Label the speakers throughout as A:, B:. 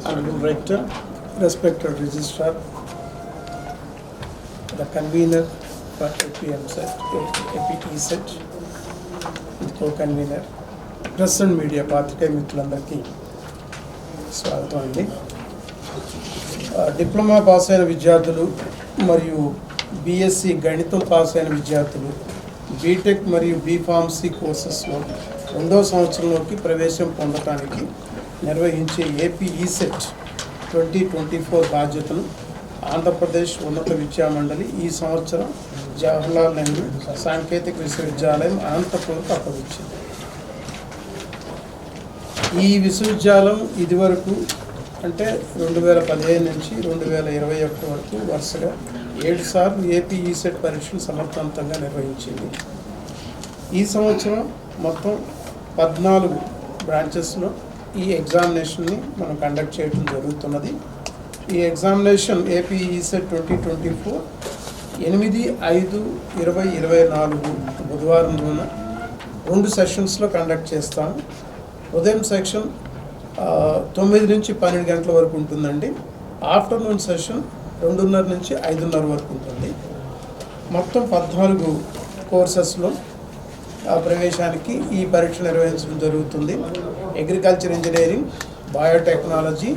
A: Honorable Rector, respected Registrar, the convener for APESET, co-convener, press and media పాత్రికేయ మిత్రులందరికీ స్వాగతం అండి. డిప్లొమా పాస్ అయిన విద్యార్థులు మరియు బీఎస్సీ గణితం పాస్ అయిన విద్యార్థులు బీటెక్ మరియు బీఫార్మసీ కోర్సెస్లో 2వ సంవత్సరంలోకి ప్రవేశం పొందడానికి నిర్వహించే APESET 2024 బాధ్యతను ఆంధ్రప్రదేశ్ ఉన్నత విద్యా మండలి ఈ సంవత్సరం జవహర్లాల్ నెహ్రూ సాంకేతిక విశ్వవిద్యాలయం అనంతపురంకు అప్పగించింది. ఈ విశ్వవిద్యాలయం ఇదివరకు అంటే 2015 నుంచి 2021 వరకు వరుసగా 7 సార్లు APESET పరీక్షలు సమర్థవంతంగా నిర్వహించింది. ఈ సంవత్సరం మొత్తం 14 బ్రాంచెస్లో ఈ ఎగ్జామినేషన్ని మనం కండక్ట్ చేయడం జరుగుతున్నది. ఈ ఎగ్జామినేషన్ APESET 2024 8/5/2024 బుధవారం రోజున 2 సెషన్స్లో కండక్ట్ చేస్తాము. ఉదయం సెక్షన్ 9 నుంచి 12 గంటల వరకు ఉంటుందండి. ఆఫ్టర్నూన్ సెషన్ 2:30 నుంచి 5:30 వరకు ఉంటుంది. మొత్తం 14 కోర్సెస్లో ప్రవేశానికి ఈ పరీక్ష నిర్వహించడం జరుగుతుంది. Agriculture engineering, biotechnology,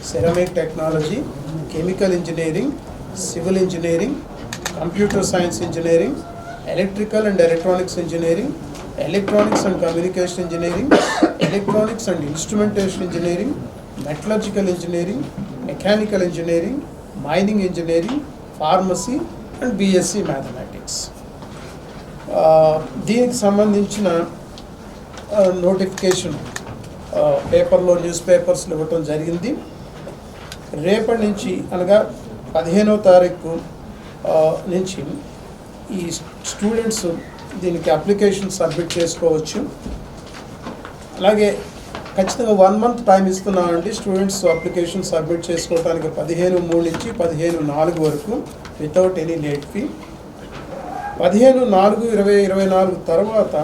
A: ceramic technology, chemical engineering, civil engineering, computer science engineering, electrical and electronics engineering, electronics and communication engineering, electronics and instrumentation engineering, metallurgical engineering, mechanical engineering, mining engineering, pharmacy and BSc mathematics. దీనికి సంబంధించిన notification పేపర్లో news పేపర్స్లో ఇవ్వటం జరిగింది. రేపటి నుంచి అనగా 15వ తారీఖు నుంచి ఈ స్టూడెంట్స్ దీనికి అప్లికేషన్ సబ్మిట్ చేసుకోవచ్చు. అలాగే ఖచ్చితంగా 1 మంత్ టైం ఇస్తున్నామండి స్టూడెంట్స్ అప్లికేషన్ సబ్మిట్ చేసుకోవడానికి 15/3 నుంచి 15/4 వరకు వితౌట్ ఎనీ లేట్ ఫీ. 15/4/2024 తర్వాత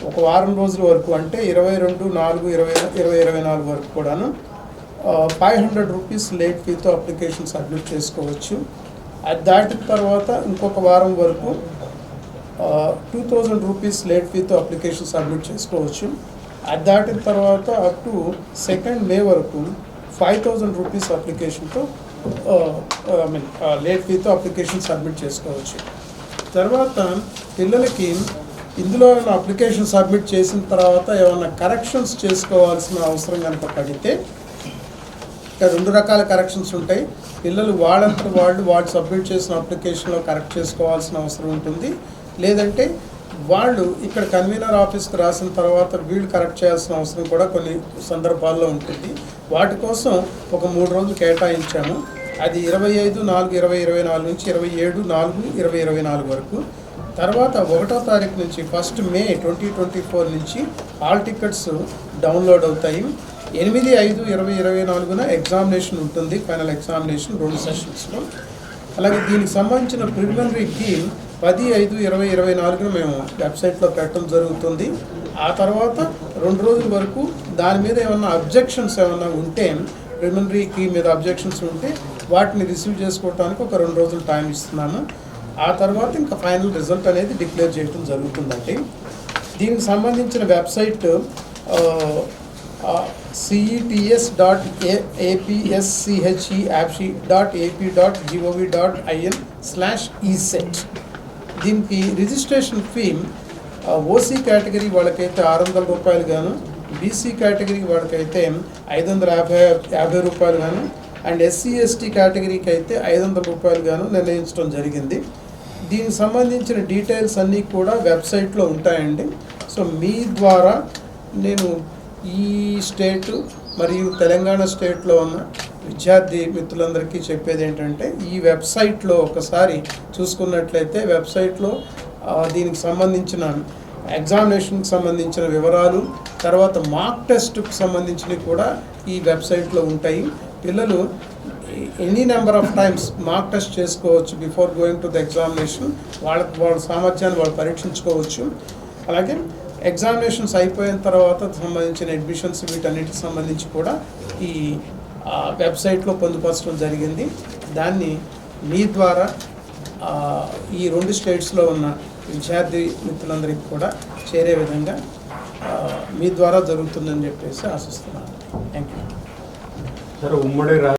A: ఒక వారం రోజుల వరకు అంటే 22/4/2024 వరకు కూడాను 500 రూపీస్ లేట్ ఫీతో అప్లికేషన్ సబ్మిట్ చేసుకోవచ్చు. అది దాటిన తర్వాత ఇంకొక వారం వరకు 2000 రూపీస్ లేట్ ఫీతో అప్లికేషన్ సబ్మిట్ చేసుకోవచ్చు. అది దాటిన తర్వాత అప్ టు 2nd మే వరకు 5000 రూపీస్ అప్లికేషన్తో లేట్ ఫీతో అప్లికేషన్ సబ్మిట్ చేసుకోవచ్చు. తర్వాత పిల్లలకి ఇందులో అప్లికేషన్ సబ్మిట్ చేసిన తర్వాత ఏమైనా కరెక్షన్స్ చేసుకోవాల్సిన అవసరం కనుక పడితే ఇక్కడ 2 రకాల కరెక్షన్స్ ఉంటాయి. పిల్లలు వాళ్ళంతా వాళ్ళు సబ్మిట్ చేసిన అప్లికేషన్లో కరెక్ట్ చేసుకోవాల్సిన అవసరం ఉంటుంది. లేదంటే వాళ్ళు ఇక్కడ కన్వీనర్ ఆఫీస్కి రాసిన తర్వాత వీళ్ళు కరెక్ట్ చేయాల్సిన అవసరం కూడా కొన్ని సందర్భాల్లో ఉంటుంది. వాటి కోసం ఒక 3 రోజులు కేటాయించాము. అది 25/4/2024 నుంచి 27/4/2024 వరకు. తర్వాత 1వ తారీఖు నుంచి 1st మే 2024 నుంచి హాల్ టికెట్స్ డౌన్లోడ్ అవుతాయి. 8/5/2024 ఎగ్జామినేషన్ ఉంటుంది, ఫైనల్ ఎగ్జామినేషన్ 2 సెషన్స్లో. అలాగే దీనికి సంబంధించిన ప్రిలిమినరీ కీ 10/5/2024 మేము వెబ్సైట్లో పెట్టడం జరుగుతుంది. ఆ తర్వాత 2 రోజుల వరకు దాని మీద ఏమన్నా అబ్జెక్షన్స్ ఏమన్నా ఉంటే ప్రిలిమినరీ కీ మీద అబ్జెక్షన్స్ ఉంటే వాటిని రిసీవ్ చేసుకోవడానికి ఒక 2 రోజులు టైం ఇస్తున్నాము. ఆ తర్వాత ఇంకా ఫైనల్ రిజల్ట్ అనేది డిక్లేర్ చేయడం జరుగుతుందండి. దీనికి సంబంధించిన వెబ్సైట్ cetes.apscheapc.ap.gov.in/eset. దీనికి రిజిస్ట్రేషన్ ఫీ OC కేటగిరీ వాళ్ళకైతే 600 రూపాయలు గాను, BC కేటగిరీ వాళ్ళకైతే 550 రూపాయలు గాను, అండ్ SC/ST కేటగిరీకి అయితే 500 రూపాయలు గాను నిర్ణయించడం జరిగింది. దీనికి సంబంధించిన డీటెయిల్స్ అన్నీ కూడా వెబ్సైట్లో ఉంటాయండి. సో మీ ద్వారా నేను ఈ స్టేట్ మరియు తెలంగాణ స్టేట్లో ఉన్న విద్యార్థి మిత్రులందరికీ చెప్పేది ఏంటంటే ఈ వెబ్సైట్లో ఒకసారి చూసుకున్నట్లయితే వెబ్సైట్లో దీనికి సంబంధించిన ఎగ్జామినేషన్కి సంబంధించిన వివరాలు, తర్వాత మార్క్ టెస్ట్కి సంబంధించినవి కూడా ఈ వెబ్సైట్లో ఉంటాయి. పిల్లలు any number of times mark test చేసుకోవచ్చు before going to the examination. వాళ్ళ సామర్థ్యాన్ని వాళ్ళు పరీక్షించుకోవచ్చు. అలాగే ఎగ్జామినేషన్స్ అయిపోయిన తర్వాత సంబంధించిన అడ్మిషన్స్ వీటన్నిటికి సంబంధించి కూడా ఈ వెబ్సైట్లో పొందుపరచడం జరిగింది. దాన్ని మీ ద్వారా ఈ 2 స్టేట్స్లో ఉన్న విద్యార్థి మిత్రులందరికీ కూడా చేరే విధంగా మీ ద్వారా జరుగుతుందని చెప్పేసి ఆశిస్తున్నాను. Thank you.
B: సరే, ఉమ్మడి